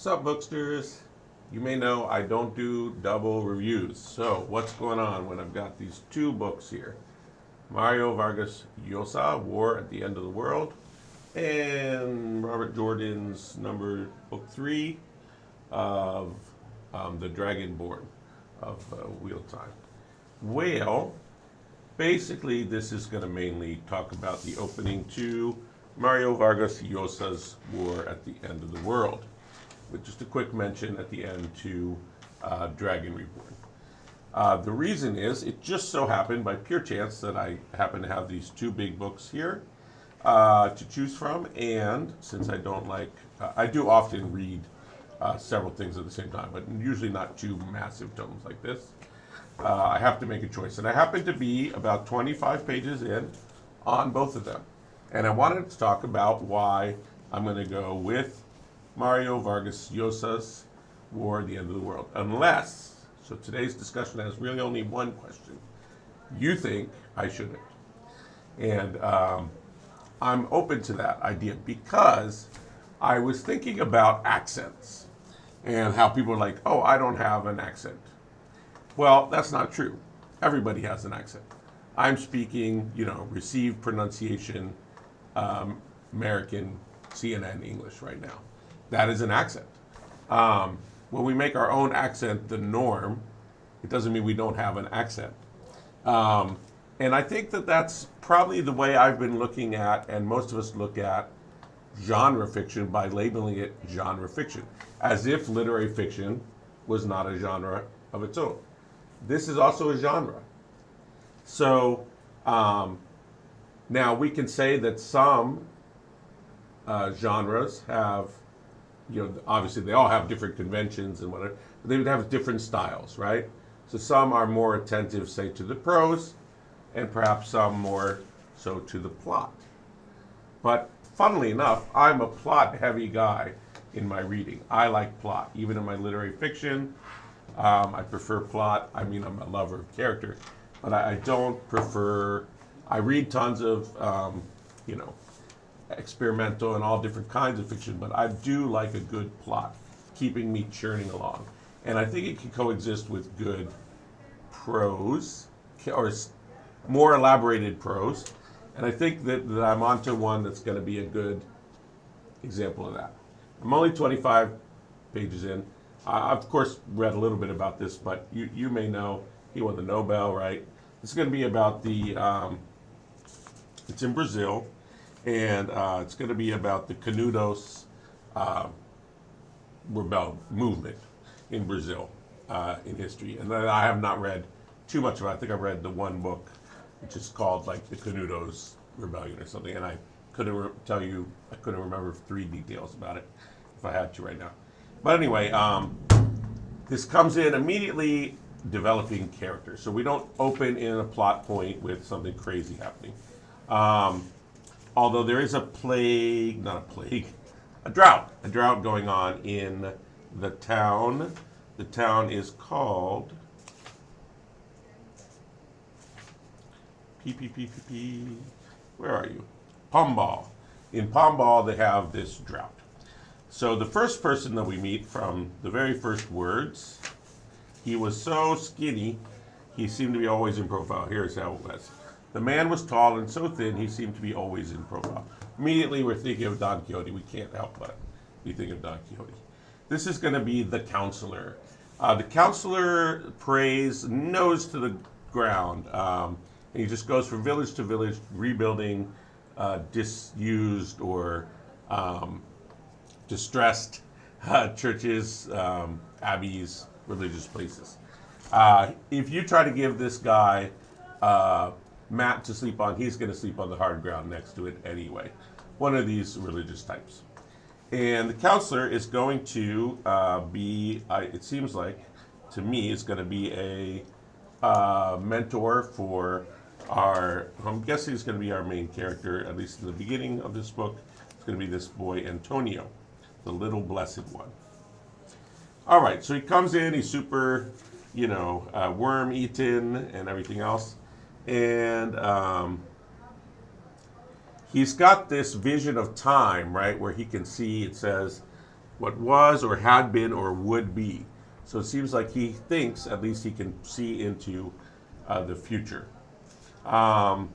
Sup, booksters? You may know I don't do double reviews. So, what's going on when I've got these two books here? Mario Vargas Llosa, War at the End of the World, and Robert Jordan's book three of The Dragonborn of Wheel Time. Well, basically, this is going to mainly talk about the opening to Mario Vargas Llosa's War at the End of the World, with just a quick mention at the end to Dragon Reborn. The reason is, it just so happened by pure chance that I happen to have these two big books here to choose from, and since I don't I do often read several things at the same time, but usually not two massive tomes like this. I have to make a choice, and I happen to be about 25 pages in on both of them. And I wanted to talk about why I'm going to go with Mario Vargas Llosa's War at the End of the World. So today's discussion has really only one question. You think I shouldn't. And I'm open to that idea because I was thinking about accents and how people are like, oh, I don't have an accent. Well, that's not true. Everybody has an accent. I'm speaking, received pronunciation, American CNN English right now. That is an accent. When we make our own accent the norm, it doesn't mean we don't have an accent. And I think that that's probably the way I've been looking at, and most of us look at genre fiction by labeling it genre fiction, as if literary fiction was not a genre of its own. This is also a genre. So now we can say that some genres have, obviously they all have different conventions and whatever, but they would have different styles, right? So some are more attentive, say, to the prose, and perhaps some more so to the plot. But funnily enough, I'm a plot-heavy guy in my reading. I like plot, even in my literary fiction. I prefer plot. I mean, I'm a lover of character, but I don't prefer. I read tons of, experimental and all different kinds of fiction, but I do like a good plot, keeping me churning along. And I think it can coexist with good prose, or more elaborated prose. And I think that I'm onto one that's going to be a good example of that. I'm only 25 pages in. I've, of course, read a little bit about this, but you may know he won the Nobel, right? It's going to be about it's in Brazil, and it's going to be about the Canudos rebel movement in Brazil in history. And I have not read too much of it. I think I read the one book, which is called like the Canudos Rebellion or something, and I couldn't I couldn't remember three details about it if I had to right now. But anyway, this comes in immediately developing characters. So we don't open in a plot point with something crazy happening. Although there is a drought going on in the town. The town is called where are you? Pombal. In Pombal, they have this drought. So the first person that we meet, from the very first words, he was so skinny, he seemed to be always in profile. Here's how it was. The man was tall and so thin, he seemed to be always in profile. Immediately, we're thinking of Don Quixote. We can't help but be thinking of Don Quixote. This is going to be the counselor. The counselor prays nose to the ground. And he just goes from village to village, rebuilding disused or distressed churches, abbeys, religious places. If you try to give this guy mat to sleep on, he's going to sleep on the hard ground next to it anyway. One of these religious types. And the counselor is going to it seems like, to me, is going to be a mentor for I'm guessing it's going to be our main character, at least in the beginning of this book. It's going to be this boy, Antonio, the little blessed one. All right, so he comes in, he's super, worm-eaten and everything else. And he's got this vision of time, right, where he can see, it says, what was or had been or would be. So it seems like he thinks at least he can see into the future. Um,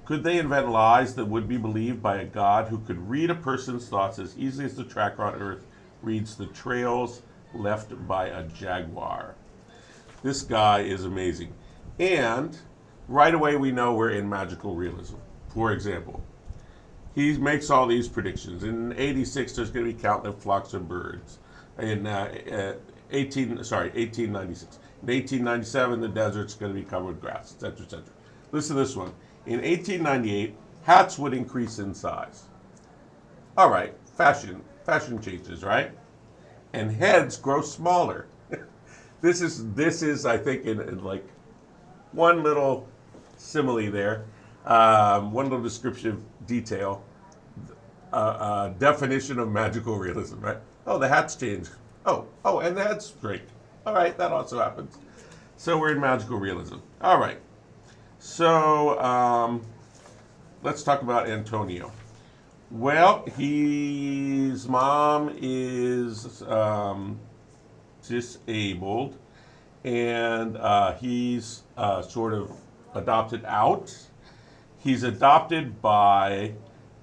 could they invent lies that would be believed by a god who could read a person's thoughts as easily as the tracker on Earth reads the trails left by a jaguar? This guy is amazing. And right away we know we're in magical realism. For example, he makes all these predictions. In 86, there's going to be countless flocks of birds. In 1896. In 1897, the desert's going to be covered with grass, etc., etc. Listen to this one. In 1898, hats would increase in size. All right, fashion changes, right? And heads grow smaller. This is I think in like one little simile there, one little descriptive detail, definition of magical realism, right? Oh, the hats change. Oh, and the heads shrink. All right, that also happens. So we're in magical realism. All right. So let's talk about Antonio. Well, his mom is disabled, and he's sort of adopted out. He's adopted by,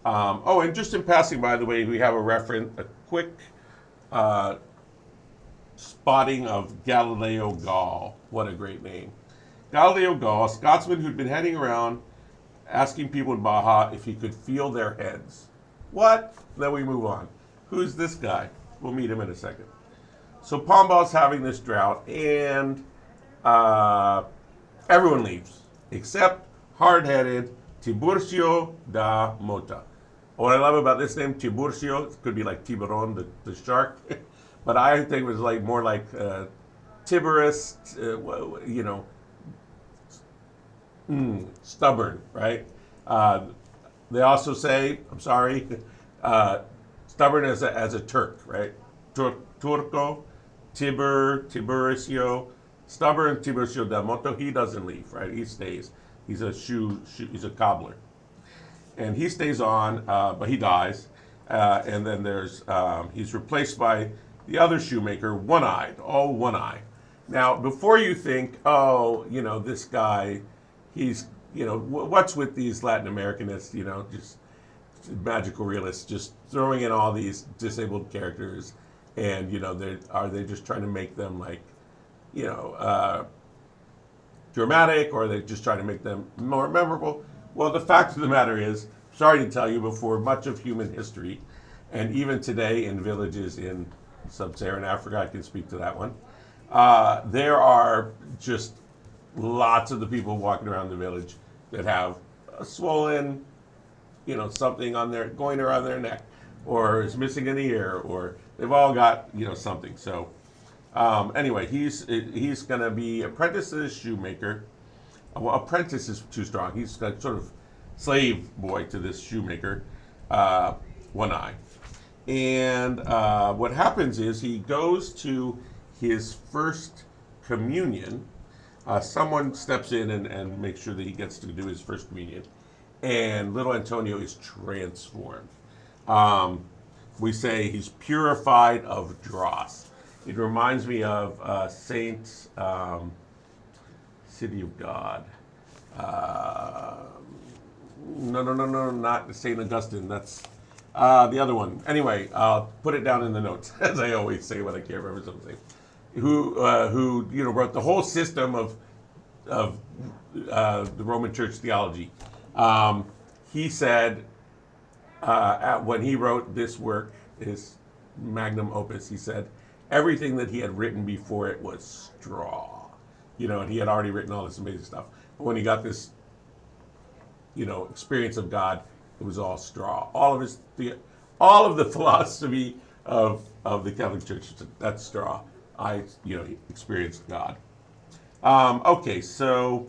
and just in passing, by the way, we have a quick spotting of Galileo Gall. What a great name. Galileo Gall, a Scotsman who'd been heading around asking people in Baja if he could feel their heads. What? Then we move on. Who's this guy? We'll meet him in a second. So Pombal's having this drought, and everyone leaves, except hard-headed Tiburcio da Mota. What I love about this name, Tiburcio, it could be like Tiburon, the shark, but I think it was like more like Tiburus, stubborn, right? They also say, I'm sorry, stubborn as a Turk, right? Turco, Tiburcio, stubborn Tiburcio da Moto. He doesn't leave, right? He stays. He's he's a cobbler, and he stays on, but he dies. And then he's replaced by the other shoemaker, one-eyed, all one eye. Now, before you think, this guy, he's, what's with these Latin Americanists, just magical realists, just throwing in all these disabled characters, and, are they just trying to make them like, dramatic, or are they just trying to make them more memorable? Well, the fact of the matter is, sorry to tell you, before much of human history, and even today in villages in sub-Saharan Africa, I can speak to that one, there are just lots of the people walking around the village that have a swollen, something going around their neck, or is missing an ear, or they've all got, something. So anyway, he's going to be apprenticed to this shoemaker. Well, apprentice is too strong. He's got sort of slave boy to this shoemaker, one eye. And what happens is he goes to his first communion. Someone steps in and makes sure that he gets to do his first communion. And little Antonio is transformed. We say he's purified of dross. It reminds me of Saint City of God. No, not Saint Augustine. That's the other one. Anyway, I'll put it down in the notes, as I always say when I can't remember something. Who wrote the whole system of the Roman Church theology. He said when he wrote this work, his magnum opus, he said everything that he had written before it was straw. And he had already written all this amazing stuff. But when he got this, experience of God, it was all straw. All of the philosophy of the Catholic Church, that's straw. I experienced God. Okay, so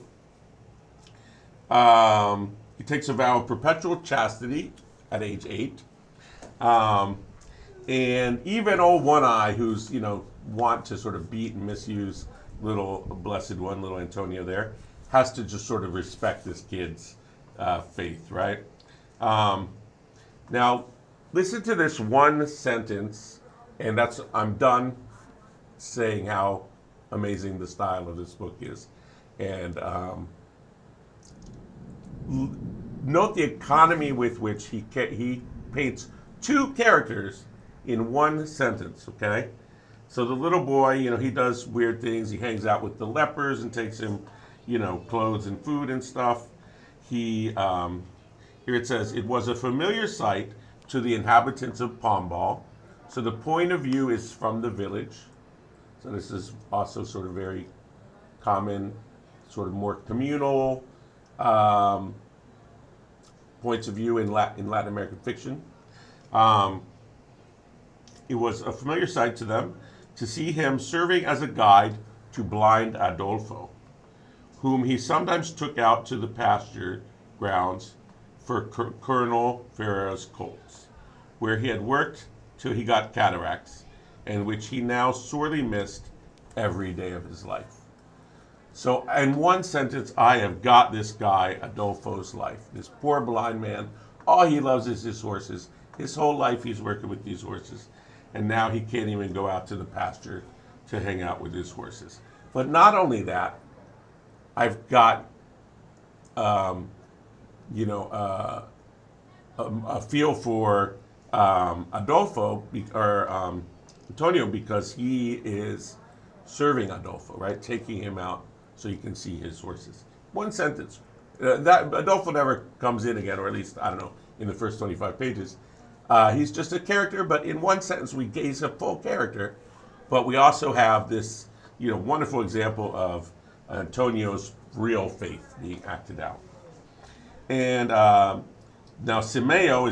he takes a vow of perpetual chastity at age 8. And even old One Eye, who's, want to sort of beat and misuse little blessed one, little Antonio there, has to just sort of respect this kid's faith, right? Now, listen to this one sentence, and I'm done saying how amazing the style of this book is. And note the economy with which he paints two characters in one sentence, okay? So the little boy, he does weird things. He hangs out with the lepers and takes him, clothes and food and stuff. He, here it says, it was a familiar sight to the inhabitants of Pombal. So the point of view is from the village. So this is also sort of very common, sort of more communal points of view in Latin American fiction. It was a familiar sight to them to see him serving as a guide to blind Adolfo, whom he sometimes took out to the pasture grounds for Colonel Ferrera's colts, where he had worked till he got cataracts, and which he now sorely missed every day of his life. So in one sentence, I have got this guy, Adolfo's life. This poor blind man, all he loves is his horses. His whole life he's working with these horses. And now he can't even go out to the pasture to hang out with his horses. But not only that, I've got, a feel for Adolfo, or Antonio, because he is serving Adolfo, right? Taking him out so you can see his horses. One sentence. That Adolfo never comes in again, or at least, I don't know, in the first 25 pages. He's just a character, but in one sentence we gaze a full character. But we also have this, wonderful example of Antonio's real faith being acted out. And now Simeo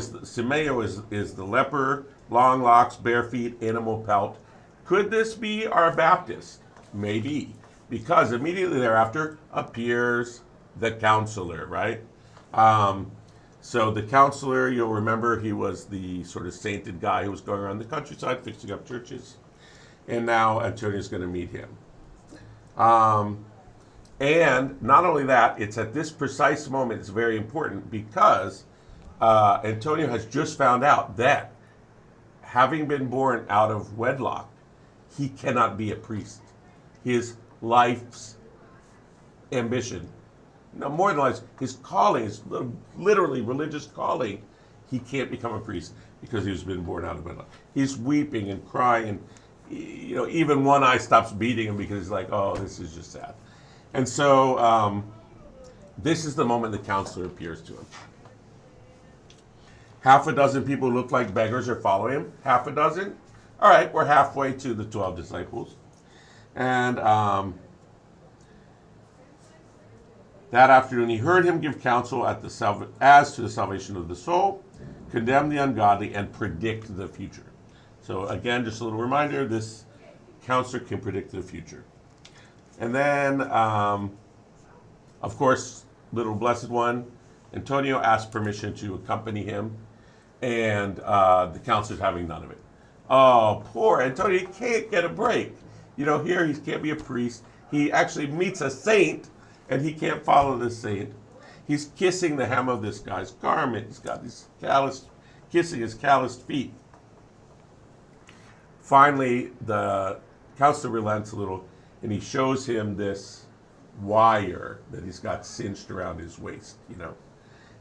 is the leper, long locks, bare feet, animal pelt. Could this be our Baptist? Maybe, because immediately thereafter appears the counselor, right? So the counselor, you'll remember, he was the sort of sainted guy who was going around the countryside fixing up churches. And now Antonio's going to meet him. And not only that, it's at this precise moment, it's very important, because Antonio has just found out that, having been born out of wedlock, he cannot be a priest. His life's ambition, no, more than life, his calling, his literally religious calling, he can't become a priest because he's been born out of wedlock. He's weeping and crying, and even one eye stops beating him because he's like, oh, this is just sad. And so this is the moment the counselor appears to him. Half a dozen people who look like beggars are following him. Half a dozen? All right, we're halfway to the 12 disciples. And that afternoon he heard him give counsel as to the salvation of the soul, condemn the ungodly, and predict the future. So again, just a little reminder, this counselor can predict the future. And then, of course, little blessed one, Antonio asked permission to accompany him, and the counselor's having none of it. Oh, poor Antonio, he can't get a break. Here he can't be a priest. He actually meets a saint, and he can't follow the saint. He's kissing the hem of this guy's garment. He's got these kissing his calloused feet. Finally, the counselor relents a little, and he shows him this wire that he's got cinched around his waist,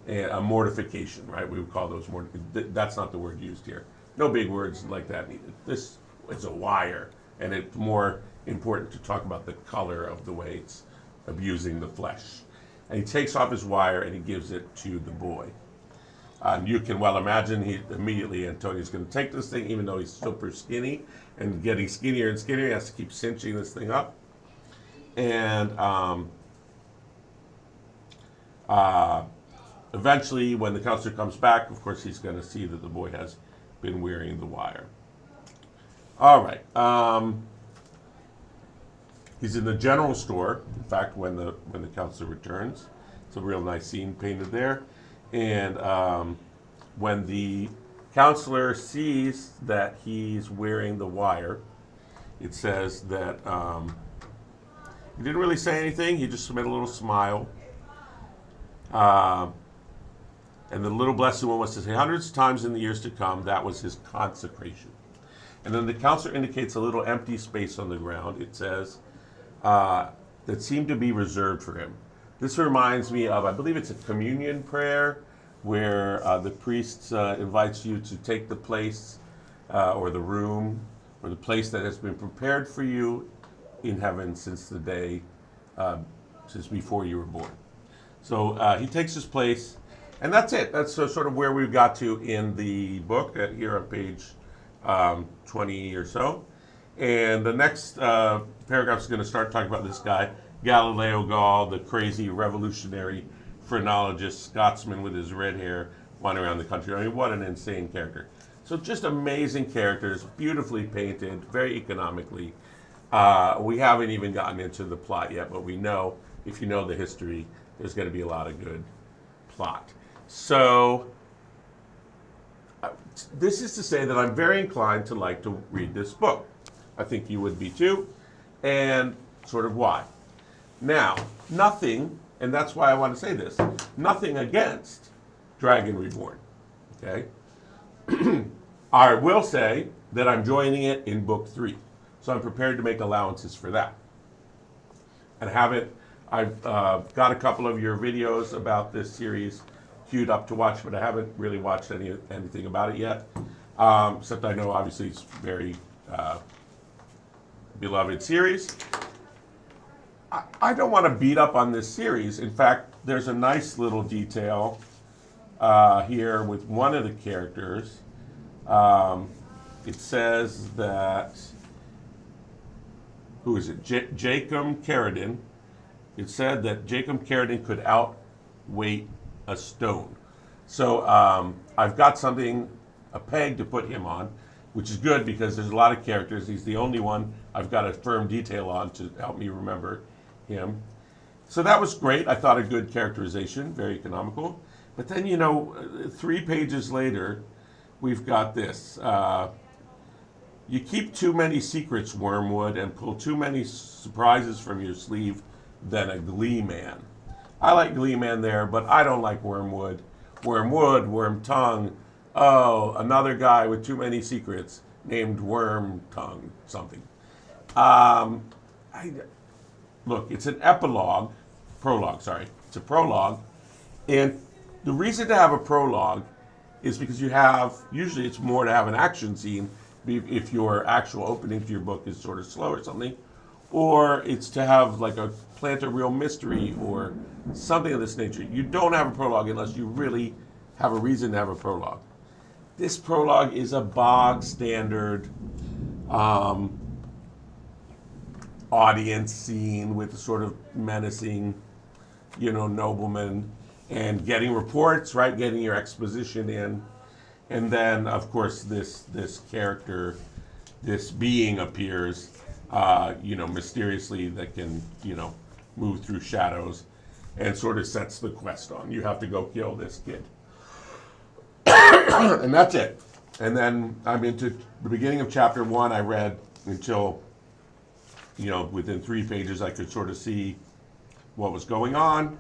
and a mortification, right? We would call those that's not the word used here. No big words like that needed. This is a wire, and it's more important to talk about the color of the way it's abusing the flesh. And he takes off his wire and he gives it to the boy. You can well imagine Antonio's going to take this thing, even though he's super skinny and getting skinnier and skinnier. He has to keep cinching this thing up. And eventually, when the counselor comes back, of course, he's going to see that the boy has been wearing the wire. All right. He's in the general store. In fact, when the counselor returns, it's a real nice scene painted there. And when the counselor sees that he's wearing the wire, it says that he didn't really say anything. He just made a little smile. And the little blessed one was to say, hundreds of times in the years to come, that was his consecration. And then the counselor indicates a little empty space on the ground. It says, that seemed to be reserved for him. This reminds me of, I believe it's a communion prayer, where the priest invites you to take the place or the room or the place that has been prepared for you in heaven since the day, since before you were born. So he takes his place, and that's it. That's sort of where we've got to in the book, here on page 20 or so. And the next paragraph is going to start talking about this guy, Galileo Gall, the crazy revolutionary phrenologist, Scotsman with his red hair, wandering around the country. I mean, what an insane character. So just amazing characters, beautifully painted, very economically. We haven't even gotten into the plot yet, but we know, if you know the history, there's going to be a lot of good plot. So this is to say that I'm very inclined to like to read this book. I think you would be too, and sort of why. Now, nothing, and that's why I want to say this, nothing against Dragon Reborn, okay? I will say that I'm joining it in book 3, so I'm prepared to make allowances for that. And I've got a couple of your videos about this series queued up to watch, but I haven't really watched anything about it yet, except I know obviously it's very beloved series. I don't want to beat up on this series. In fact, there's a nice little detail here with one of the characters. It says that, who is it? Jacob Carradine. It said that Jacob Carradine could outweight a stone. So I've got something, a peg to put him on, which is good because there's a lot of characters. He's the only one I've got a firm detail on to help me remember him. So that was great. I thought a good characterization, very economical. But then, 3 pages later, we've got this. You keep too many secrets, Wormwood, and pull too many surprises from your sleeve than a Glee Man. I like Glee Man there, but I don't like Wormwood. Wormwood, Worm Tongue. Oh, another guy with too many secrets named Worm Tongue something. Look, it's an prologue. It's a prologue. And the reason to have a prologue is because usually it's more to have an action scene if your actual opening to your book is sort of slow or something, or it's to have plant a real mystery or something of this nature. You don't have a prologue unless you really have a reason to have a prologue. This prologue is a bog standard audience scene with a sort of menacing, nobleman and getting reports, right? Getting your exposition in. And then, of course, this character, this being appears, mysteriously that can, move through shadows and sort of sets the quest on. You have to go kill this kid. And that's it. And then I'm into the beginning of chapter 1. I read until, within 3 pages I could sort of see what was going on.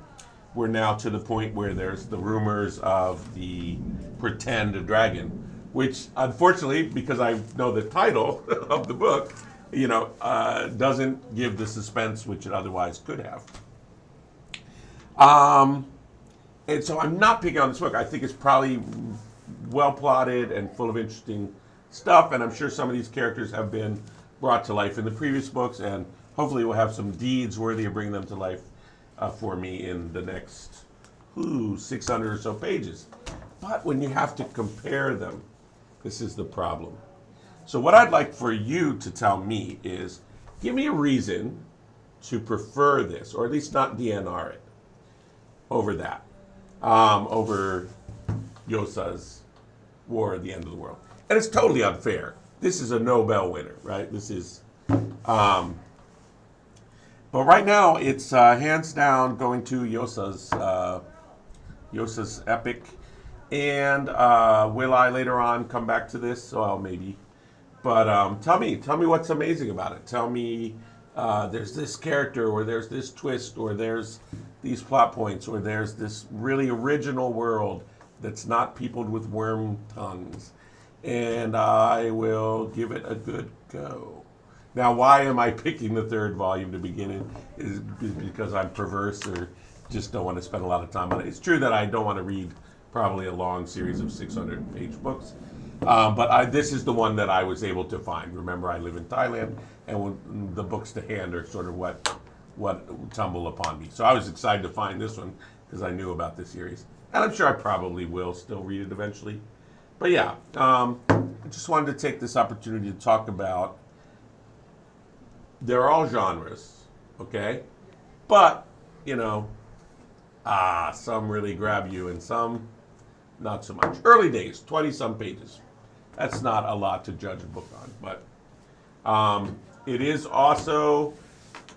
We're now to the point where there's the rumors of the pretend dragon, which unfortunately, because I know the title of the book, doesn't give the suspense which it otherwise could have. And so I'm not picking on this book. I think it's probably well plotted and full of interesting stuff, and I'm sure some of these characters have been brought to life in the previous books, and hopefully we'll have some deeds worthy of bringing them to life for me in the next 600 or so pages. But when you have to compare them, this is the problem. So what I'd like for you to tell me is, give me a reason to prefer this, or at least not DNR it, over that, over Llosa's War at the End of the World. And it's totally unfair. This is a Nobel winner, right? This is, but right now it's hands down going to Llosa's epic. And will I later on come back to this? Well, maybe. But tell me what's amazing about it. Tell me there's this character, or there's this twist, or there's these plot points, or there's this really original world that's not peopled with worm tongues. And I will give it a good go. Now, why am I picking the third volume to begin in? Is because I'm perverse or just don't want to spend a lot of time on it. It's true that I don't want to read probably a long series of 600-page books. But this is the one that I was able to find. Remember, I live in Thailand, and the books to hand are sort of what tumble upon me. So I was excited to find this one because I knew about this series. And I'm sure I probably will still read it eventually. But yeah, I just wanted to take this opportunity to talk about, they're all genres, okay? But, some really grab you and some not so much. Early days, 20-some pages. That's not a lot to judge a book on. But it is also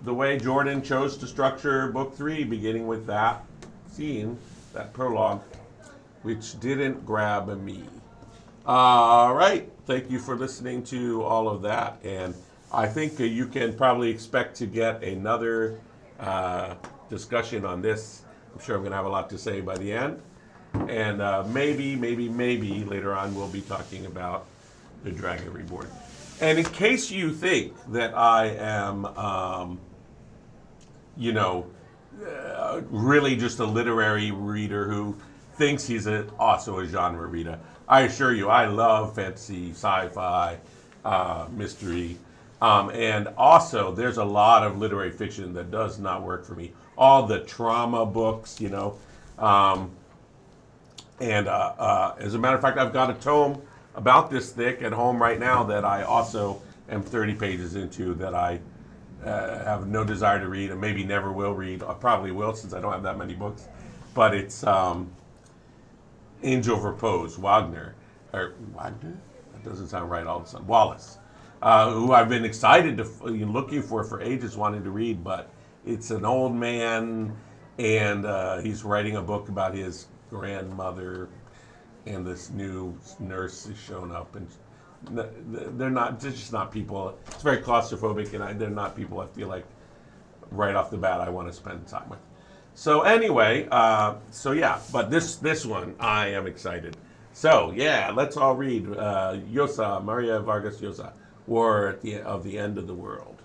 the way Jordan chose to structure book 3, beginning with that scene, that prologue, which didn't grab me. All right. Thank you for listening to all of that. And I think you can probably expect to get another discussion on this. I'm sure I'm going to have a lot to say by the end. And maybe later on we'll be talking about The Dragon Reborn. And in case you think that I am, really just a literary reader who thinks he's also a genre reader, I assure you, I love fantasy, sci-fi, mystery. And also, there's a lot of literary fiction that does not work for me. All the trauma books, and as a matter of fact, I've got a tome about this thick at home right now that I also am 30 pages into that I have no desire to read and maybe never will read. I probably will since I don't have that many books. But it's Angel of Repose, Wagner? That doesn't sound right all of a sudden. Wallace, who I've been excited to looking for ages, wanting to read, but it's an old man, and he's writing a book about his grandmother, and this new nurse has shown up, and they're just not people. It's very claustrophobic, and they're not people I feel like right off the bat I want to spend time with. So anyway, but this one I am excited. So yeah, let's all read Llosa, Maria Vargas Llosa, War of the End of the World.